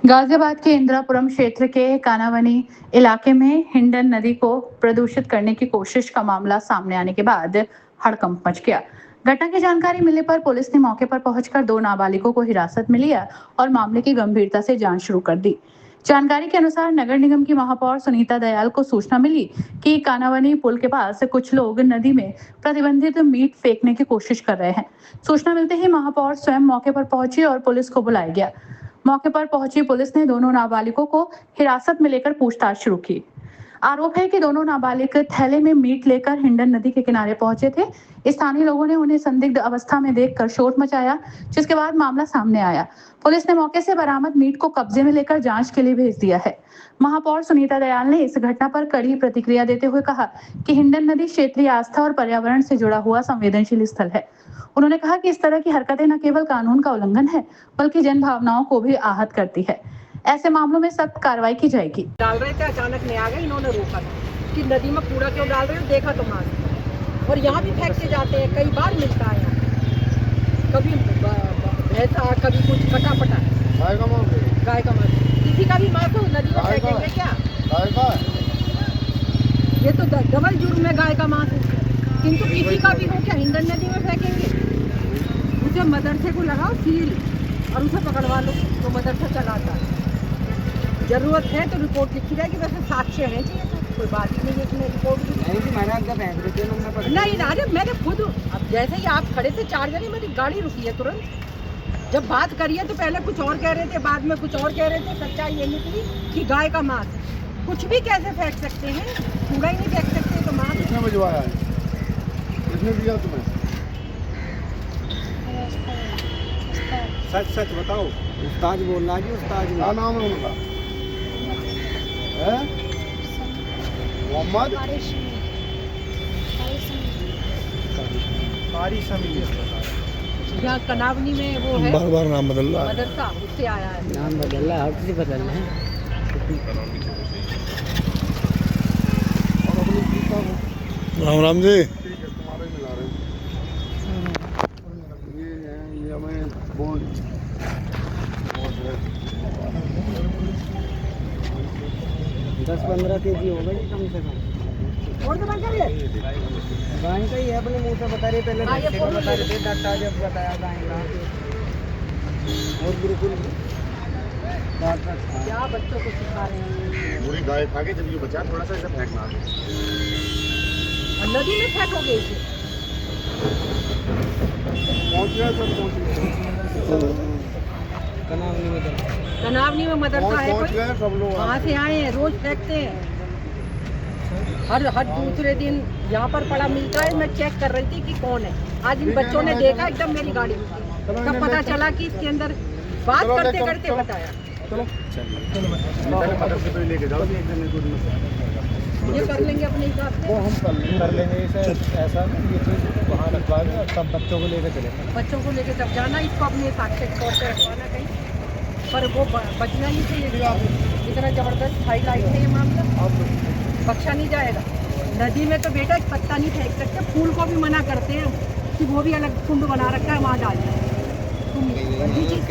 गाजियाबाद के इंदिरापुरम क्षेत्र के कानावनी इलाके में हिंडन नदी को प्रदूषित करने की कोशिश का मामला सामने आने के बाद हड़कंप मच गया। घटना की जानकारी मिलने पर पुलिस ने मौके पर पहुंचकर दो नाबालिगों को हिरासत में लिया और मामले की गंभीरता से जांच शुरू कर दी। जानकारी के अनुसार नगर निगम की महापौर सुनीता दयाल को सूचना मिली कि कानावनी पुल के पास कुछ लोग नदी में प्रतिबंधित मीट फेंकने की कोशिश कर रहे हैं। सूचना मिलते ही महापौर स्वयं मौके पर पहुंची और पुलिस को बुलाया गया। मौके पर पहुंची पुलिस ने दोनों नाबालिगों को हिरासत में लेकर पूछताछ शुरू की। आरोप है कि दोनों नाबालिग थैले में मीट लेकर हिंडन नदी के किनारे पहुंचे थे। स्थानीय लोगों ने उन्हें संदिग्ध अवस्था में देखकर शोर मचाया, जिसके बाद मामला सामने आया। पुलिस ने मौके से बरामद मीट को कब्जे में लेकर जांच के लिए भेज दिया है। महापौर सुनीता दयाल ने इस घटना पर कड़ी प्रतिक्रिया देते हुए कहा कि हिंडन नदी क्षेत्रीय आस्था और पर्यावरण से जुड़ा हुआ संवेदनशील स्थल है। उन्होंने कहा कि इस तरह की हरकतें न केवल कानून का उल्लंघन है, बल्कि जन भावनाओं को भी आहत करती है। ऐसे मामलों में सख्त कार्रवाई की जाएगी। डाल रहे थे, अचानक में आ गए, इन्होंने रोका कि नदी में कूड़ा क्यों डाल रहे हो, देखा तो मार और यहाँ भी फेंक के जाते हैं। कई बार मिलता है, कभी भैंसा, कभी कुछ कटा-पटा गाय का मांस, किसी का भी मांस हो नदी में फेंकेंगे क्या? ये तो डबल जुर्म है गाय का मांस, किंतु किसी का भी हो क्या हिंडन नदी में फेंकेंगे? उसे मदरसे को लगाओ सील और उसे पकड़वा लो, तो मदरसा चलाता है। जरूरत है तो रिपोर्ट लिखी जाएगी, वैसे साक्ष्य है जी, कोई बात ही नहीं है इसमें रिपोर्ट नहीं। अरे मैंने खुद, अब जैसे ही आप खड़े थे 4 जने, मेरी गाड़ी रुकी है तुरंत। जब बात करिए तो पहले कुछ और कह रहे थे, बाद में कुछ और कह रहे थे। सच्चाई ये निकली कि गाय का मांस कुछ भी कैसे फेंक सकते हैं, कूड़ा ही नहीं फेंक सकते तो मांस किसने भिजवाया है? किसने दिया तुम्हें? सच सच बताओ। उस्ताद बोल रहा है जी, उस्ताद। क्या नाम है उनका? मोहम्मद कारी समीर। यहाँ कनावनी में वो है, बार बार नाम बदल रहा है। मदरसा, उससे आया है। नाम बदल रहा है, हर चीज बदल रहे हैं। राम राम जी। तुम्हारे मिला रहे ये हमें बोल 10-15 kg होगा जी कम से कम। और तो बंद करिए। गाय का ही है, अपने मुंह से बता रहे, पहले बच्चे को बता रहे थे, डॉक्टर जब बताया गाय का। और बिल्कुल क्या बच्चों को सिखा रहे हैं? पूरी गाय खा के जब ये बचा थोड़ा सा ऐसे फेंकना। और नदी में फेंकोगे इसे? पहुंच गया सब, पहुंच गए। कनावनी में मदरसा है पहुंच कोई, गए सब लोग। वहाँ से आए हैं, रोज फेंकते हैं। हर दूसरे दिन यहाँ पर पड़ा मिलता है। मैं चेक कर रही थी कि कौन है। आज इन बच्चों ने देखा एकदम मेरी गाड़ी, तब पता चला कि इसके अंदर बात करते करते बताया। मदरसे पे लेके जाओ एक दिन ये कर लेंगे अपने हिसाब से, वो हम कर लेंगे इसे ऐसा ना, ये चीज़ वहाँ रखवा के और सब बच्चों को लेकर चलेंगे। बच्चों को लेके तब जाना, इसको अपने साक्ष्य के तौर पर रखवाना कहीं, पर वो बचना नहीं चाहिए। इतना जबरदस्त हाईलाइट है ये मामला, बख्शा नहीं जाएगा। नदी में तो बेटा एक पत्ता नहीं फेंक सकते, फूल को भी मना करते हैं कि वो भी अलग कुंड बना रखा है, वहाँ डाल दें। तुम गंदी चीज़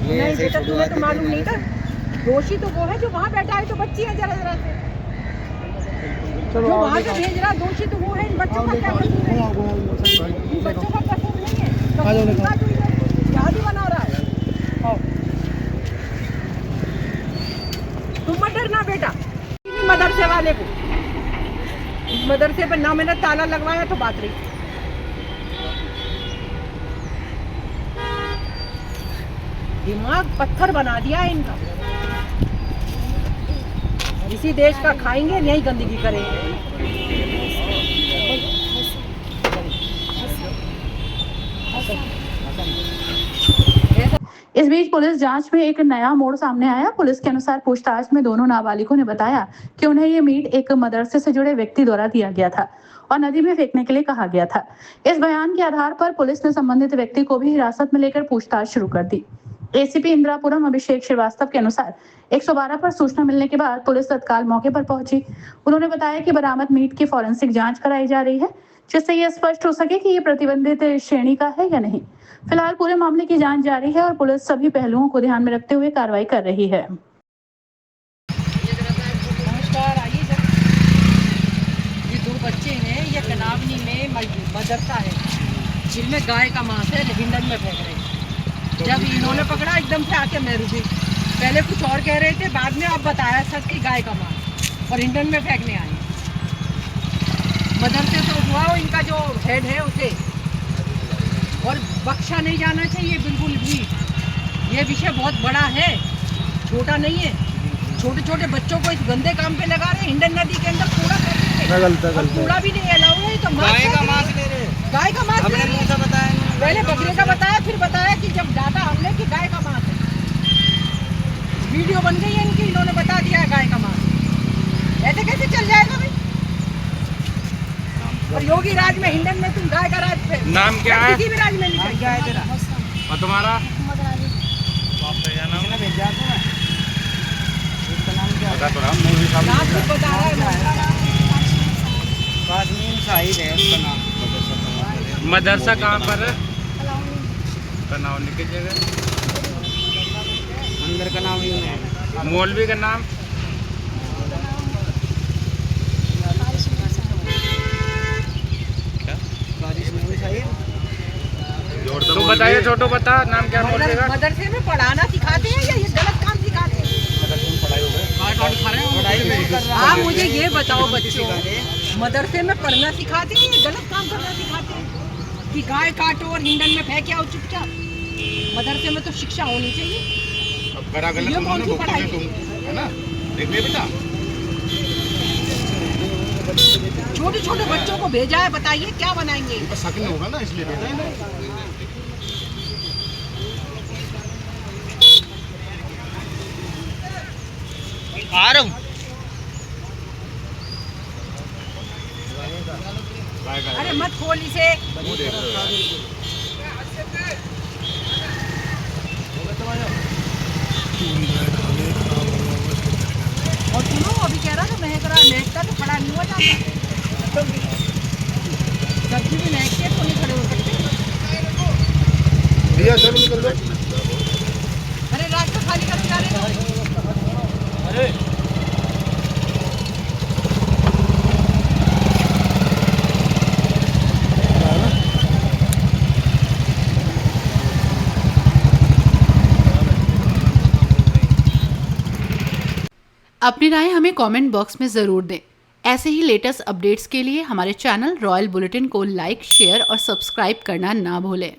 नहीं बेटा, तुम्हें तो मालूम नहीं था। दोषी तो वो है जो वहाँ बैठा है, तो बच्ची है जरा जरा से, जो वहाँ से भेज रहा। दोषी तो वो है, इन बच्चों का क्या कसूर है? इन बच्चों का कसूर नहीं है, जहाज़ी बना रहा है। तुम मत डरना बेटा, मदरसे वाले को, मदरसे पर ना मैंने ताला लगवाया तो बात रही। दिमाग पत्थर बना दिया है इनका। इसी देश का खाएंगे, यही गंदगी करेंगे। इस बीच पुलिस जांच में एक नया मोड़ सामने आया। पुलिस के अनुसार पूछताछ में दोनों नाबालिगों ने बताया कि उन्हें ये मीट एक मदरसे से जुड़े व्यक्ति द्वारा दिया गया था और नदी में फेंकने के लिए कहा गया था। इस बयान के आधार पर पुलिस ने संबंधित व्यक्ति को भी हिरासत में लेकर पूछताछ शुरू कर दी। एसीपी इंदिरापुरम अभिषेक श्रीवास्तव के अनुसार 112 पर सूचना मिलने के बाद पुलिस तत्काल मौके पर पहुंची। उन्होंने बताया कि बरामद मीट की फॉरेंसिक जांच कराई जा रही है, जिससे यह स्पष्ट हो सके कि ये प्रतिबंधित श्रेणी का है या नहीं। फिलहाल पूरे मामले की जांच जारी है और पुलिस सभी पहलुओं को ध्यान में रखते हुए कार्रवाई कर रही है। नमस्कार, आइए जरा। ये दो बच्चे हैं, ये कनावनी में मदरसा है जिनमें गाय का मांस है, हिंडन में फेंक रहे हैं। जब इन्होंने पकड़ा एकदम से आके मैं रुकी। पहले कुछ और कह रहे थे, बाद में आप बताया सच कि गाय का मांस और हिंडन में फेंकने आए। मदरसे से हुआ वो इनका जो हेड है उसे, और बख्शा नहीं जाना चाहिए बिल्कुल भी। ये विषय बहुत बड़ा है, छोटा नहीं है। छोटे छोटे बच्चों को इस गंदे काम पे लगा रहे हैं। हिंडन नदी के अंदर कूड़ा कूड़ा भी नहीं अलाउ है। तो गाय का मांस ले रहे हैं। गाय का मांस अपने मुंह से बताया नहीं। पहले बकरे का बताया, फिर बताया कि जब डाटा हमने कि गाय का मांस है। वीडियो बन गई है इनकी, इन्होंने बता दिया है गाय का मांस। ऐसे कैसे चल जाएगा भाई? और योगी राज में, हिंडन में तुम गाय का राज पे नाम क्या है? किसी भी राज में नहीं क्या है तेरा? और तुम्हारा? किसने भेजा तुम्हें? इसका नाम क्या है? नाम खुद बता रहा है। काश्मीर शाहिद है उसका नाम। मदरसा कहाँ पर है? कनावनी की जगह। अंदर का नाम यूं है। मौलवी का नाम? काश्मीर शाहिद। तो बताइए, छोटो बता, नाम क्या मौलवी का? मदरसे में पढ़ाना सिखाते हैं या ये गलत काम सिखाते हैं? आप मुझे ये बताओ बच्चों, मदरसे में पढ़ना सिखाते हैं या गलत काम करना सिखाते हैं? कि गाय काटो और हिंडन में फेंक आओ चुपचाप। मदरसे में तो शिक्षा होनी चाहिए। ये कौन सी पढ़ाई है ना? देखिए बेटा, छोटे छोटे बच्चों को भेजा है, बताइए क्या बनाएंगे? शक नहीं होगा ना, इसलिए आ रहा हूँ। अरे मत खोल इसे। और सुनो, अभी कह रहा था महक रहा, महकता तो खड़ा नहीं हुआ जाता। सब्जी भी महकती है तो नहीं खड़े हो सकते। भैया चलो निकल दो। अरे रास्ता खाली कर जा रहे हो। अरे अपनी राय हमें कमेंट बॉक्स में ज़रूर दें। ऐसे ही लेटेस्ट अपडेट्स के लिए हमारे चैनल रॉयल बुलेटिन को लाइक, शेयर और सब्सक्राइब करना ना भूलें।